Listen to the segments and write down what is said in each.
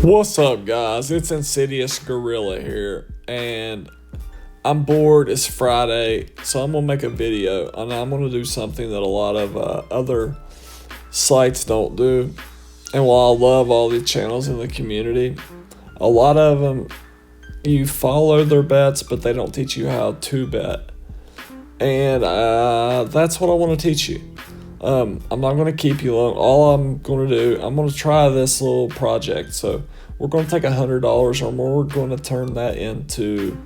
What's up, guys? It's Insidious Gorilla here, and I'm bored. It's Friday, so I'm gonna make a video, and I'm gonna do something that a lot of other sites don't do. And while I love all the channels in the community, a lot of them you follow their bets, but they don't teach you how to bet. And that's what I want to teach you. I'm not going to keep you long. All I'm going to do, I'm going to try this little project. So we're going to take $100 or more. We're going to turn that into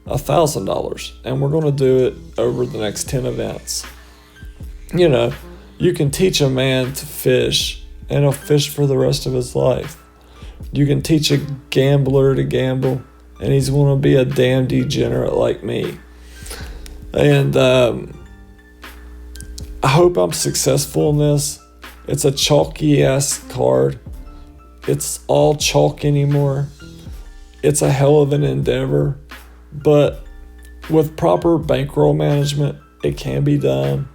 $1,000, and we're going to do it over the next 10 events. You know, you can teach a man to fish, and he'll fish for the rest of his life. You can teach a gambler to gamble, and he's going to be a damn degenerate like me. And I hope I'm successful in this. It's a chalky ass card. It's all chalk anymore. It's a hell of an endeavor, but with proper bankroll management, it can be done.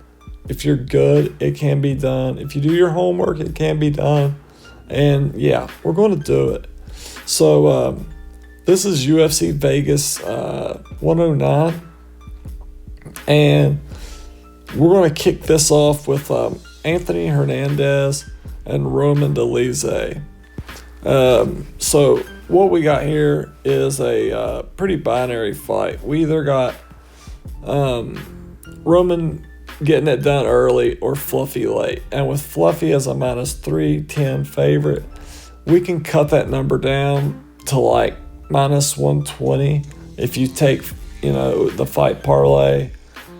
If you're good, it can be done. If you do your homework, it can be done. And yeah, we're going to do it. So this is UFC Vegas 109, and we're going to kick this off with Anthony Hernandez and Roman Dolidze. So what we got here is a pretty binary fight. We either got Roman getting it done early or Fluffy late. And with Fluffy as a minus 310 favorite, we can cut that number down to like minus 120 if you take, the fight parlay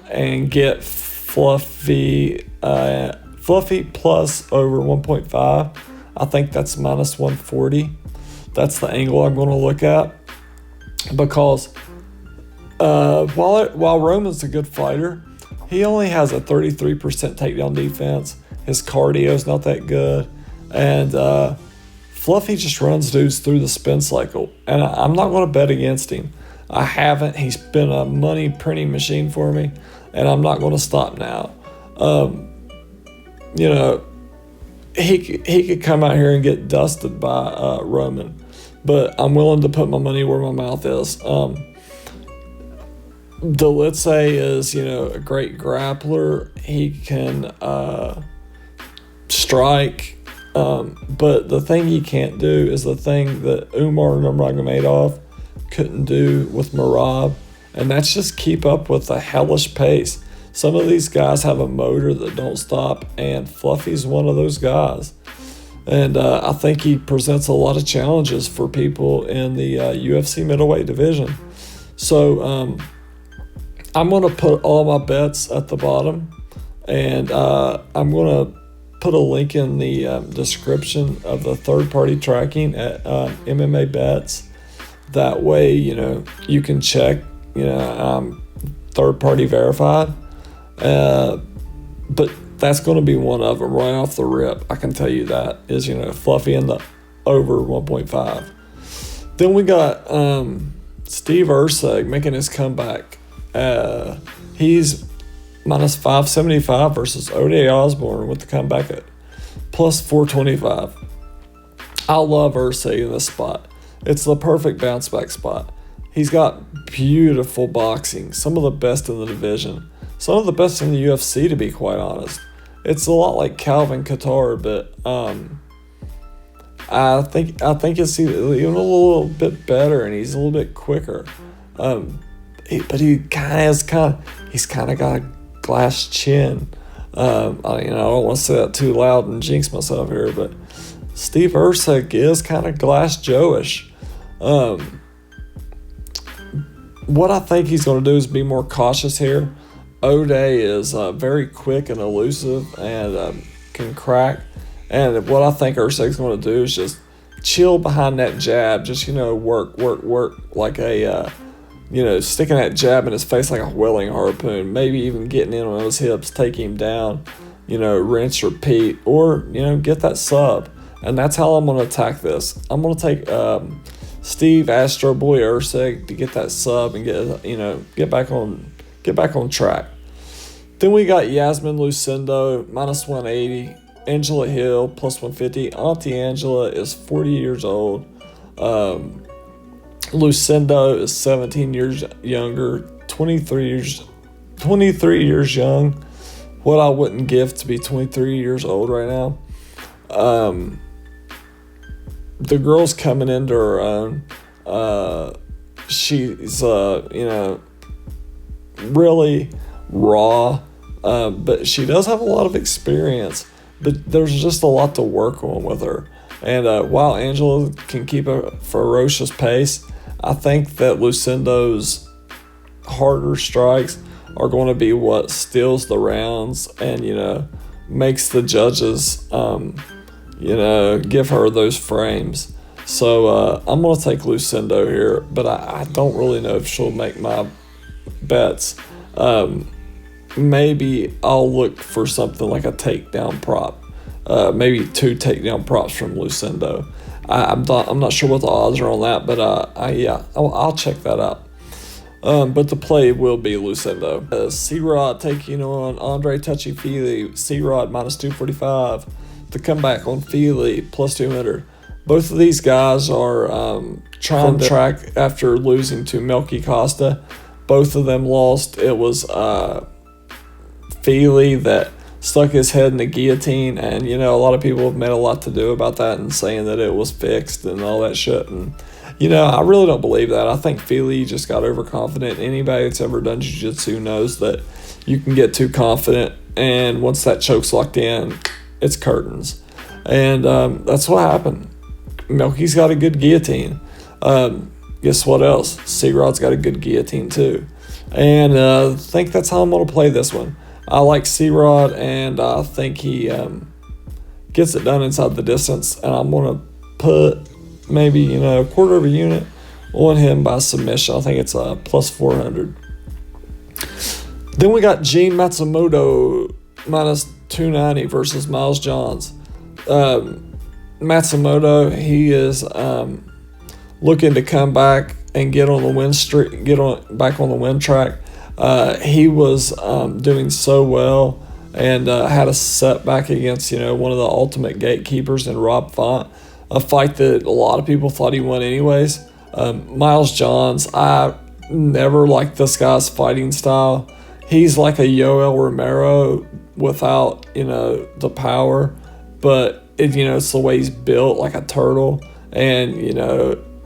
and get Fluffy plus over 1.5. I think that's minus 140. That's the angle I'm going to look at, because while Roman's a good fighter, he only has a 33% takedown defense. His cardio's not that good, and Fluffy just runs dudes through the spin cycle. And I'm not going to bet against him. I haven't. He's been a money printing machine for me, and I'm not going to stop now. He could come out here and get dusted by Roman, but I'm willing to put my money where my mouth is. Dolidze is, a great grappler. He can strike, but the thing he can't do is the thing that Umar Nurmagomedov couldn't do with Merab, and that's just keep up with a hellish pace. Some of these guys have a motor that don't stop, and Fluffy's one of those guys. And I think he presents a lot of challenges for people in the UFC middleweight division. So I'm going to put all my bets at the bottom, and I'm going to put a link in the description of the third-party tracking at MMA Bets. That way, you can check, I'm third-party verified. But that's going to be one of them right off the rip. I can tell you that is, Fluffy in the over 1.5. Then we got Steve Erceg making his comeback. He's minus 575 versus Ode Osborne with the comeback at plus 425. I love Erceg in this spot. It's the perfect bounce back spot. He's got beautiful boxing, some of the best in the division. Some of the best in the UFC, to be quite honest. It's a lot like Calvin Kattar, but I think it's even a little bit better, and he's a little bit quicker. But he's kind of got a glass chin. I don't want to say that too loud and jinx myself here, but Steve Erceg is kind of glass Joe-ish. What I think he's going to do is be more cautious here. Ode is very quick and elusive and can crack. And what I think Erceg's going to do is just chill behind that jab. Just, work like a, sticking that jab in his face like a whaling harpoon. Maybe even getting in on his hips, take him down, rinse, repeat, or, get that sub. And that's how I'm going to attack this. I'm going to take Steve Astro Boy Erceg to get that sub and get back on track. Then we got Yasmin Lucindo minus 180, Angela Hill plus 150. Auntie Angela is 40 years old. Lucindo is 17 years younger, 23 years young. What I wouldn't give to be 23 years old right now. The girl's coming into her own. She's, really raw, but she does have a lot of experience. But there's just a lot to work on with her. And while Angela can keep a ferocious pace, I think that Lucindo's harder strikes are going to be what steals the rounds and, makes the judges, give her those frames. So I'm going to take Lucindo here, but I don't really know if she'll make my bets. Maybe I'll look for something like a takedown prop. Maybe 2 takedown props from Lucindo. I'm not sure what the odds are on that, but I'll check that out. But the play will be Lucindo. C-Rod taking on Andre Touchy-Feely. C-Rod minus 245. The comeback on Feely plus 200. Both of these guys are trying to track after losing to Melky Costa. Both of them lost. It was Feely that stuck his head in the guillotine, and a lot of people have made a lot to do about that and saying that it was fixed and all that shit. And I really don't believe that. I think Feely just got overconfident. Anybody that's ever done jiu-jitsu knows that you can get too confident, and once that choke's locked in, it's curtains. And that's what happened. Melky's got a good guillotine. Guess what else? C-Rod's got a good guillotine too. And I think that's how I'm going to play this one. I like C-Rod, and I think he gets it done inside the distance. And I'm going to put maybe, a quarter of a unit on him by submission. I think it's plus 400. Then we got Gene Matsumoto minus 290 versus Miles Johns. Matsumoto, he is looking to come back and get on the win streak, back on the win track. He was doing so well and had a setback against one of the ultimate gatekeepers in Rob Font, a fight that a lot of people thought he won anyways. Miles Johns, I never liked this guy's fighting style. He's like a Yoel Romero without the power, but it's the way he's built, like a turtle. And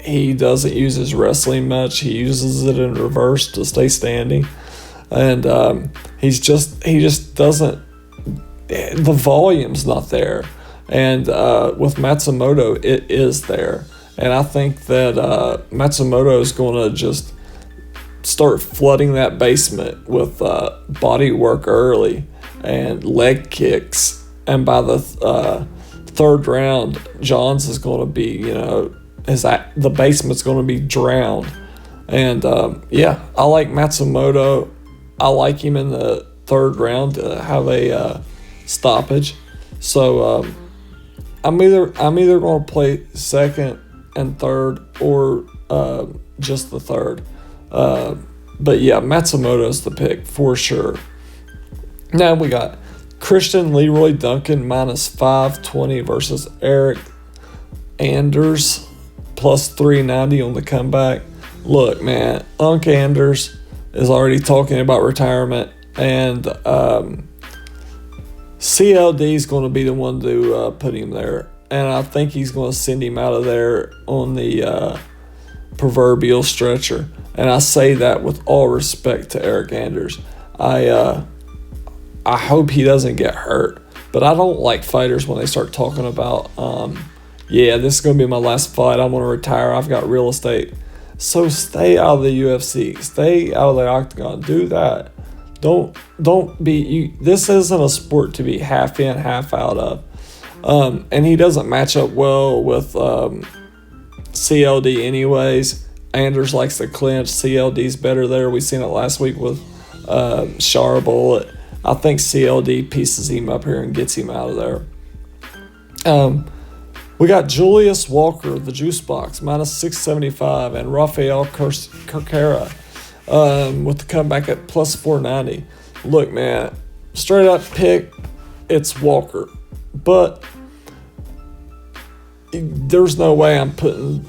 he doesn't use his wrestling much. He uses it in reverse to stay standing. And he just doesn't, the volume's not there. And with Matsumoto, it is there. And I think that Matsumoto is going to just start flooding that basement with body work early and leg kicks. And by the third round, Johns is going to be, the basement's going to be drowned. And I like Matsumoto. I like him in the third round to have a stoppage. So I'm either going to play second and third or just the third. But yeah, Matsumoto's the pick for sure. Now we got Christian Leroy Duncan minus 520 versus Eric Anders plus 390 on the comeback. Look, man, Unc Anders is already talking about retirement, and CLD is going to be the one to put him there. And I think he's going to send him out of there on the proverbial stretcher. And I say that with all respect to Eric Anders. I hope he doesn't get hurt, but I don't like fighters when they start talking about, this is going to be my last fight. I'm going to retire. I've got real estate. So stay out of the UFC. Stay out of the octagon. Do that. Don't be. This isn't a sport to be half in, half out of. And he doesn't match up well with CLD anyways. Anders likes to clinch. CLD's better there. We seen it last week with Charbel. I think CLD pieces him up here and gets him out of there. We got Julius Walker, the juice box, minus 675, and Rafael Cachoeira with the comeback at plus 490. Look, man, straight up pick, it's Walker. But there's no way I'm putting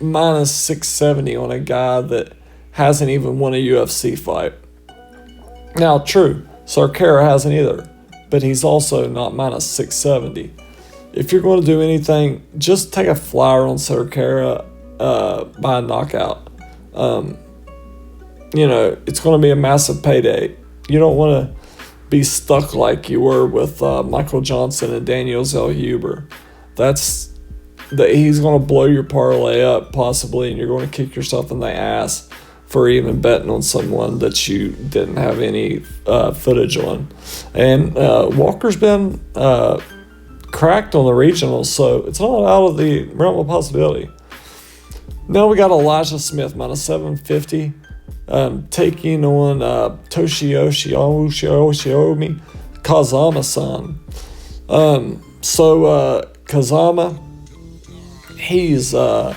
minus 670 on a guy that hasn't even won a UFC fight. Now, true, Cachoeira hasn't either, but he's also not minus 670. If you're going to do anything, just take a flyer on Cachoeira by a knockout. It's going to be a massive payday. You don't want to be stuck like you were with Michael Johnson and Daniel Zellhuber. He's going to blow your parlay up possibly, and you're going to kick yourself in the ass for even betting on someone that you didn't have any footage on. And Walker's been cracked on the regionals, so it's not out of the realm of possibility. Now we got Elijah Smith minus 750. Taking on Toshiyoshi Kazama-san. Kazama, he's a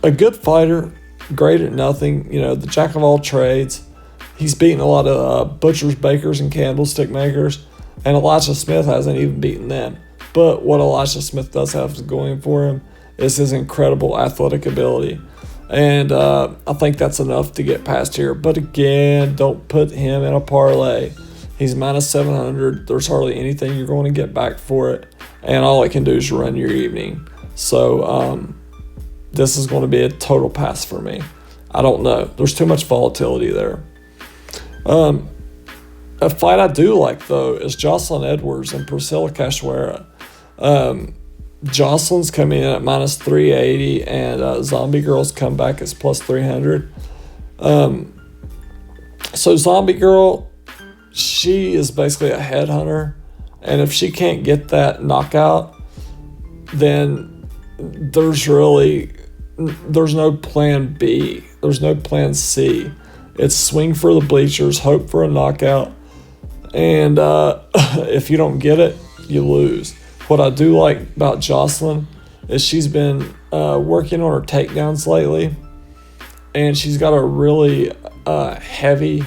good fighter, great at nothing, the jack of all trades. He's beaten a lot of butchers, bakers, and candlestick makers, and Elijah Smith hasn't even beaten them. But what Elijah Smith does have going for him is his incredible athletic ability. And I think that's enough to get past here. But again, don't put him in a parlay. He's minus 700. There's hardly anything you're going to get back for it. And all it can do is run your evening. So this is going to be a total pass for me. I don't know. There's too much volatility there. A fight I do like, though, is Joselyne Edwards and Priscila Cachoeira. Joselyne's coming in at minus 380, and Zombie Girl's come back as plus 300. So Zombie Girl, she is basically a headhunter, and if she can't get that knockout, then there's no plan B. There's no plan C. It's swing for the bleachers, hope for a knockout, and if you don't get it, you lose. What I do like about Joselyne is she's been working on her takedowns lately, and she's got a really heavy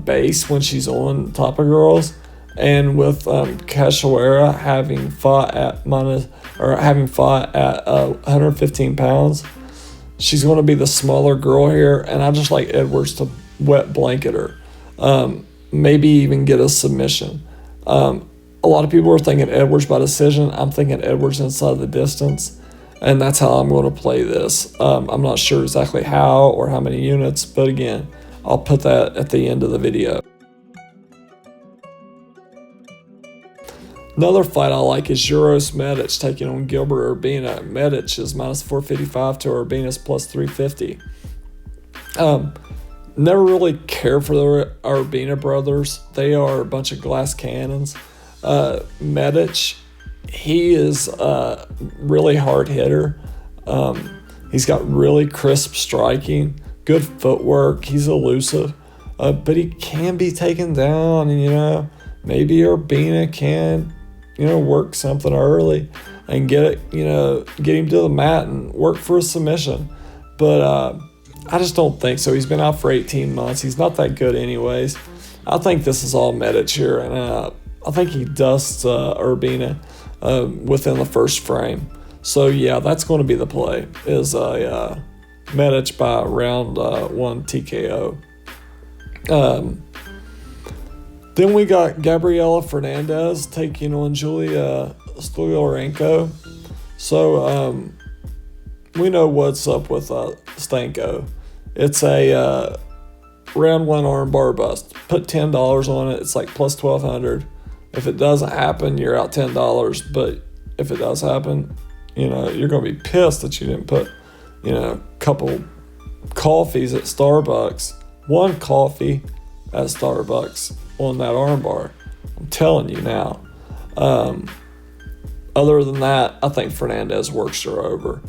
base when she's on top of girls. And with Cachoeira having fought at 115 pounds, she's going to be the smaller girl here, and I just like Edwards to wet blanket her, maybe even get a submission. A lot of people are thinking Edwards by decision. I'm thinking Edwards inside the distance, and that's how I'm going to play this. I'm not sure exactly how or how many units, but again, I'll put that at the end of the video. Another fight I like is Uros Medic taking on Gilbert Urbina. Medic is minus 455 to Urbina's plus 350. Never really care for the Urbina brothers. They are a bunch of glass cannons. Medic, he is a really hard hitter. He's got really crisp striking, good footwork. He's elusive, but he can be taken down, and maybe Urbina can work something early and get him to the mat and work for a submission. But I just don't think so. He's been out for 18 months. He's not that good anyways. I think this is all Medic here, and I think he dusts Urbina within the first frame. So yeah, that's going to be the play, is a Medic by round 1 TKO. Then we got Gabriela Hernandez taking on Julia Stoliarenko. So we know what's up with Stanko. It's a round 1 armbar bust. Put $10 on it. It's like plus 1,200. If it doesn't happen, you're out $10. But if it does happen, you're going to be pissed that you didn't put, a couple coffees at Starbucks, one coffee at Starbucks on that armbar. I'm telling you now. Other than that, I think Hernandez works her over.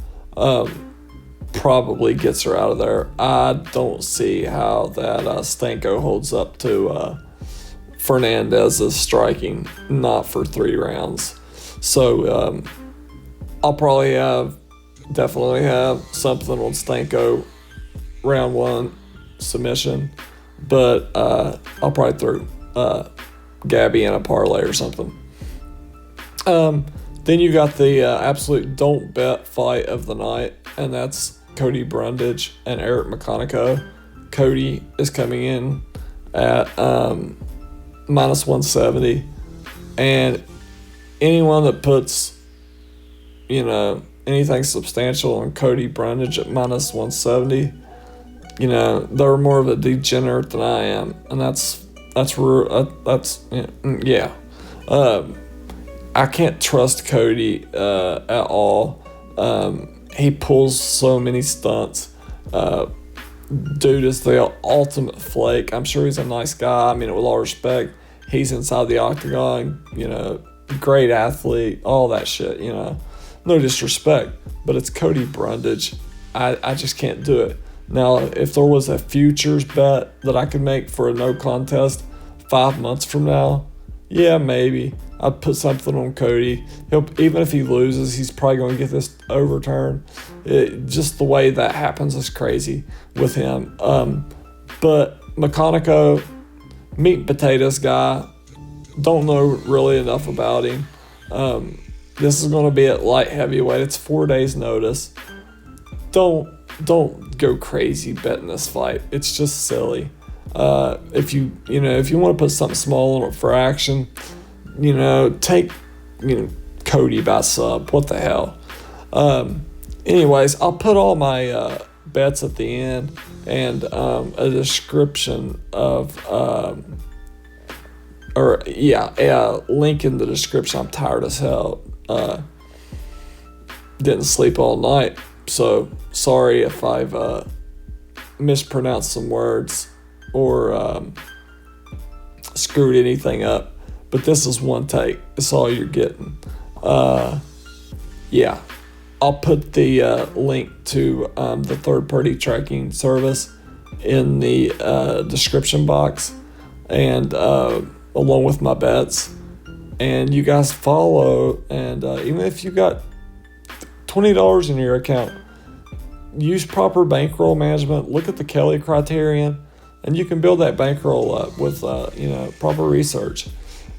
Probably gets her out of there. I don't see how that Stanko holds up to Hernandez's striking, not for 3 rounds. So I'll probably definitely have something on Stanko round 1 submission, but I'll probably throw Gabby in a parlay or something. Then you got the absolute don't bet fight of the night, and that's Cody Brundage and Eric McConaughey. Cody is coming in at minus 170, and anyone that puts, anything substantial on Cody Brundage at minus 170, they're more of a degenerate than I am, and that's yeah. I can't trust Cody at all. He pulls so many stunts. Dude is the ultimate flake. I'm sure he's a nice guy. I mean, with all respect, he's inside the octagon, great athlete, all that shit, No disrespect, but it's Cody Brundage. I just can't do it. Now, if there was a futures bet that I could make for a no contest 5 months from now, yeah, maybe I'd put something on Cody. Even if he loses, he's probably going to get this overturned. Just the way that happens is crazy with him. But McConaughey, meat and potatoes guy, don't know really enough about him. This is going to be at light heavyweight. It's 4 days notice. Don't go crazy betting this fight. It's just silly. If you want to put something small on it for action, take Cody by sub. What the hell? Anyways, I'll put all my bets at the end and a description of a link in the description. I'm tired as hell. Didn't sleep all night, so sorry if I've mispronounced some words or screwed anything up, but this is one take. It's all you're getting. Yeah, I'll put the link to the third-party tracking service in the description box, and along with my bets. And you guys follow, and even if you got $20 in your account, use proper bankroll management. Look at the Kelly criterion, and you can build that bankroll up with proper research,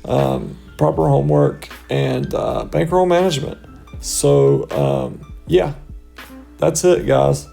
proper homework, and bankroll management. So yeah, that's it, guys.